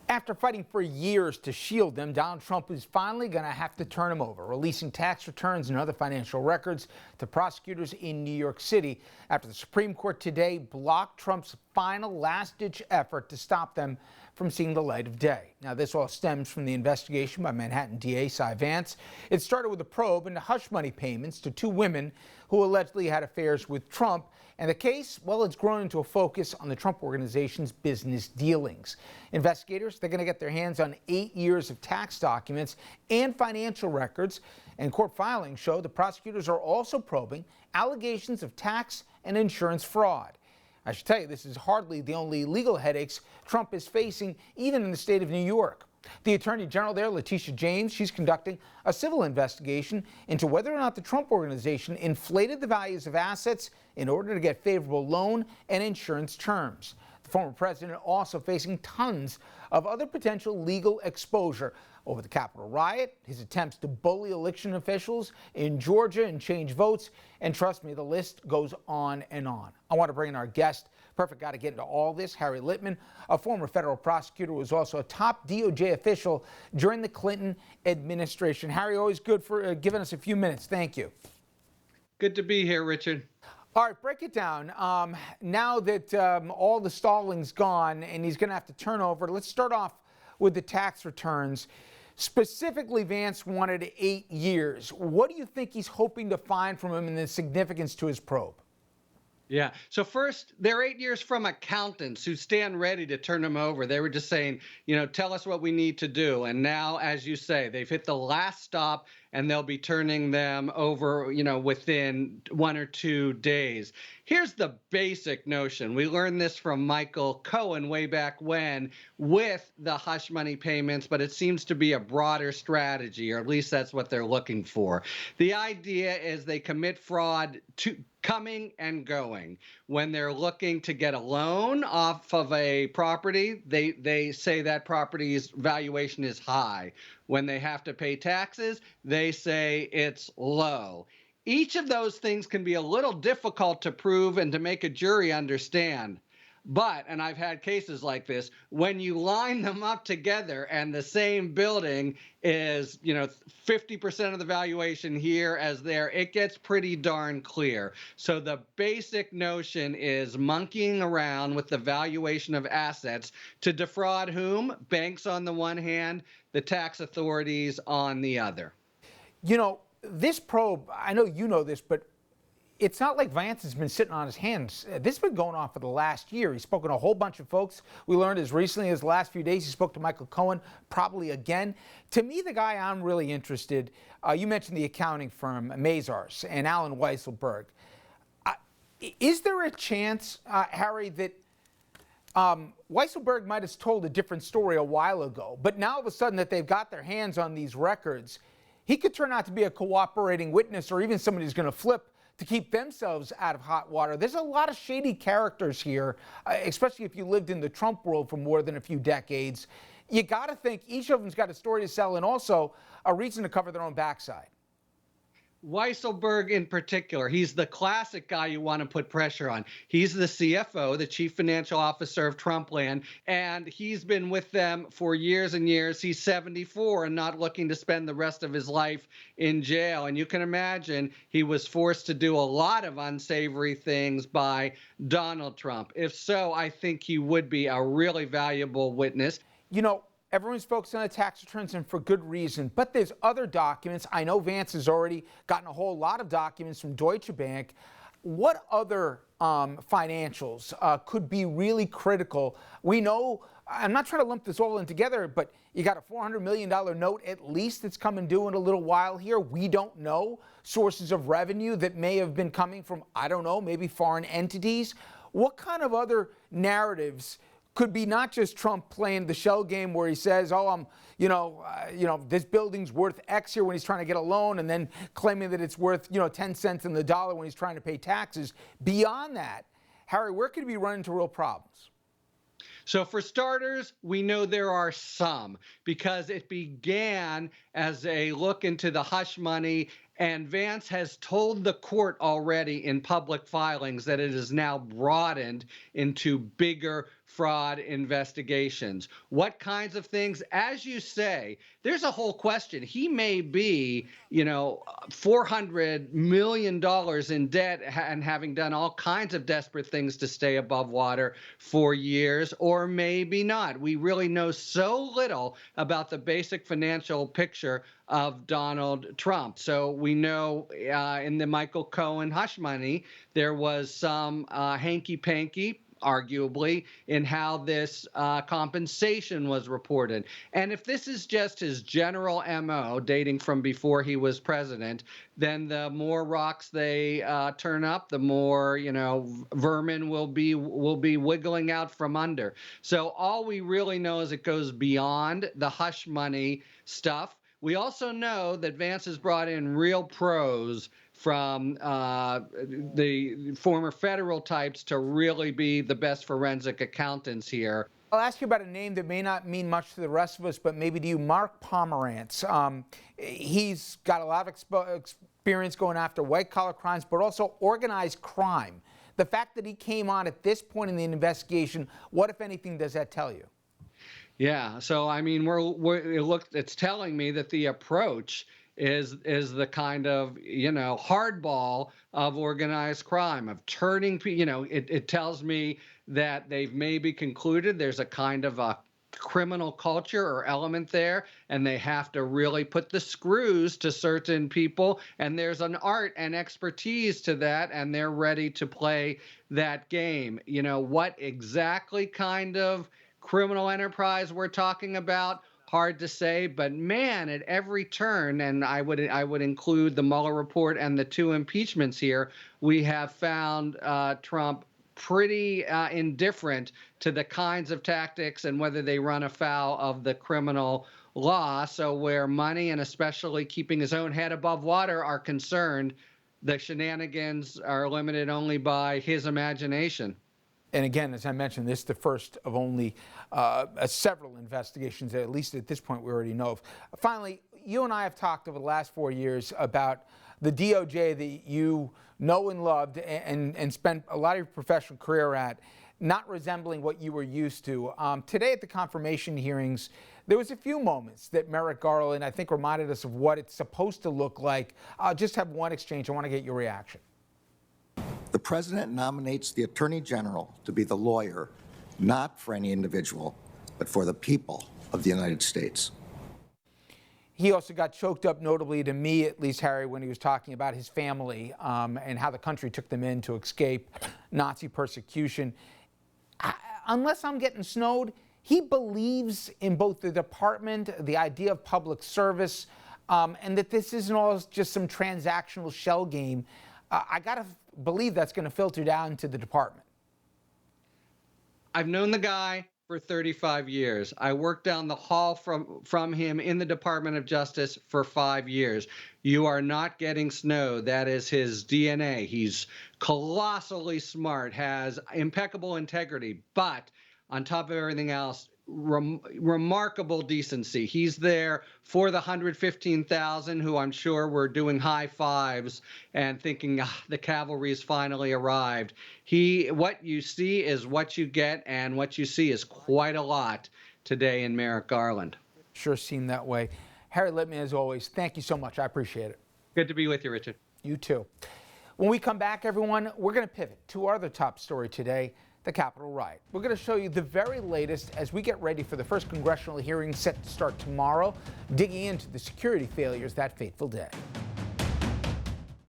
After fighting for years to shield them, Donald Trump is finally going to have to turn them over, releasing tax returns and other financial records to prosecutors in New York City after the Supreme Court today blocked Trump's final last-ditch effort to stop them from seeing the light of day. Now, this all stems from the investigation by Manhattan DA Cy Vance. It started with a probe into hush money payments to two women who allegedly had affairs with Trump. And the case, well, it's grown into a focus on the Trump Organization's business dealings. Investigators, they're going to get their hands on 8 years of tax documents and financial records. And court filings show the prosecutors are also probing allegations of tax and insurance fraud. I should tell you, this is hardly the only legal headaches Trump is facing, even in the state of New York. The Attorney General there, Letitia James, she's conducting a civil investigation into whether or not the Trump Organization inflated the values of assets in order to get favorable loan and insurance terms. The former president also facing tons of other potential legal exposure over the Capitol riot, his attempts to bully election officials in Georgia and change votes, and trust me, the list goes on and on. I want to bring in our guest, perfect guy to get into all this, Harry Litman, a former federal prosecutor who was also a top DOJ official during the Clinton administration. Harry, always good for giving us a few minutes. Thank you. Good to be here, Richard. All right, break it down. Now that all the stalling's gone and he's going to have to turn over, let's start off with the tax returns. Specifically, Vance wanted 8 years. What do you think he's hoping to find from him and the significance to his probe? Yeah. So first, they're 8 years from accountants who stand ready to turn them over. They were just saying, tell us what we need to do. And now, as you say, they've hit the last stop and they'll be turning them over, within 1 or 2 days. Here's the basic notion. We learned this from Michael Cohen way back when with the hush money payments, but it seems to be a broader strategy, or at least that's what they're looking for. The idea is they commit fraud to coming and going. When they're looking to get a loan off of a property, they say that property's valuation is high. When they have to pay taxes, they say it's low. Each of those things can be a little difficult to prove and to make a jury understand. But, and I've had cases like this, when you line them up together and the same building is, 50% of the valuation here as there, it gets pretty darn clear. So the basic notion is monkeying around with the valuation of assets to defraud whom? Banks on the one hand, the tax authorities on the other. This probe, I know you know this, but it's not like Vance has been sitting on his hands. This has been going on for the last year. He's spoken to a whole bunch of folks. We learned as recently as the last few days he spoke to Michael Cohen, probably again. To me, the guy I'm really interested, you mentioned the accounting firm Mazars and Alan Weisselberg. Is there a chance, Harry, that Weisselberg might have told a different story a while ago, but now all of a sudden that they've got their hands on these records, he could turn out to be a cooperating witness or even somebody who's going to flip to keep themselves out of hot water. There's a lot of shady characters here, especially if you lived in the Trump world for more than a few decades. You got to think each of them's got a story to sell and also a reason to cover their own backside. Weisselberg in particular, he's the classic guy you want to put pressure on. He's the CFO, the chief financial officer of Trumpland, and he's been with them for years and years. He's 74 and not looking to spend the rest of his life in jail. And you can imagine he was forced to do a lot of unsavory things by Donald Trump. If so, I think he would be a really valuable witness. Everyone's focused on the tax returns, and for good reason, but there's other documents. I know Vance has already gotten a whole lot of documents from Deutsche Bank. What other financials could be really critical? We know, I'm not trying to lump this all in together, but you got a $400 million note at least that's coming due in a little while here. We don't know sources of revenue that may have been coming from, I don't know, maybe foreign entities. What kind of other narratives could be not just Trump playing the shell game where he says, this building's worth X here when he's trying to get a loan, and then claiming that it's worth, 10 cents in the dollar when he's trying to pay taxes. Beyond that, Harry, where could he be running into real problems? So for starters, we know there are some, because it began as a look into the hush money, and Vance has told the court already in public filings that it is now broadened into bigger fraud investigations. What kinds of things? As you say, there's a whole question. He may be, $400 million in debt and having done all kinds of desperate things to stay above water for years, or maybe not. We really know so little about the basic financial picture of Donald Trump. So we know in the Michael Cohen hush money, there was some hanky-panky, arguably, in how this compensation was reported. And if this is just his general MO dating from before he was president, then the more rocks they turn up, the more, vermin will be wiggling out from under. So all we really know is it goes beyond the hush money stuff. We also know that Vance has brought in real pros from the former federal types to really be the best forensic accountants here. I'll ask you about a name that may not mean much to the rest of us, but maybe to you, Mark Pomerantz. He's got a lot of experience going after white-collar crimes, but also organized crime. The fact that he came on at this point in the investigation, what, if anything, does that tell you? Yeah, so I mean, it's telling me that the approach is the kind of, hardball of organized crime, of turning, it tells me that they've maybe concluded there's a kind of a criminal culture or element there, and they have to really put the screws to certain people, and there's an art and expertise to that, and they're ready to play that game. What exactly kind of criminal enterprise we're talking about, hard to say, but man, at every turn, and I would include the Mueller report and the 2 impeachments here, we have found Trump pretty indifferent to the kinds of tactics and whether they run afoul of the criminal law. So where money and especially keeping his own head above water are concerned, the shenanigans are limited only by his imagination. And again, as I mentioned, this is the first of only several investigations that, at least at this point, we already know of. Finally, you and I have talked over the last 4 years about the DOJ that you know and loved and spent a lot of your professional career at, not resembling what you were used to. Today at the confirmation hearings, there was a few moments that Merrick Garland, I think, reminded us of what it's supposed to look like. I'll just have one exchange. I want to get your reaction. The president nominates the attorney general to be the lawyer, not for any individual, but for the people of the United States. He also got choked up, notably to me, at least, Harry, when he was talking about his family and how the country took them in to escape Nazi persecution. Unless I'm getting snowed, he believes in both the department, the idea of public service, and that this isn't all just some transactional shell game. I got to believe that's going to filter down to the department. I've known the guy for 35 years. I worked down the hall from him in the Department of Justice for 5 years. You are not getting snowed. That is his DNA. He's colossally smart, has impeccable integrity, but on top of everything else, remarkable decency. He's there for the 115,000 who I'm sure were doing high fives and thinking, the cavalry's finally arrived. What you see is what you get, and what you see is quite a lot today in Merrick Garland. Sure seemed that way. Harry Litman, as always, thank you so much. I appreciate it. Good to be with you, Richard. You too. When we come back, everyone, we're going to pivot to our other top story today, the Capitol riot. We're going to show you the very latest as we get ready for the first congressional hearing set to start tomorrow, digging into the security failures that fateful day.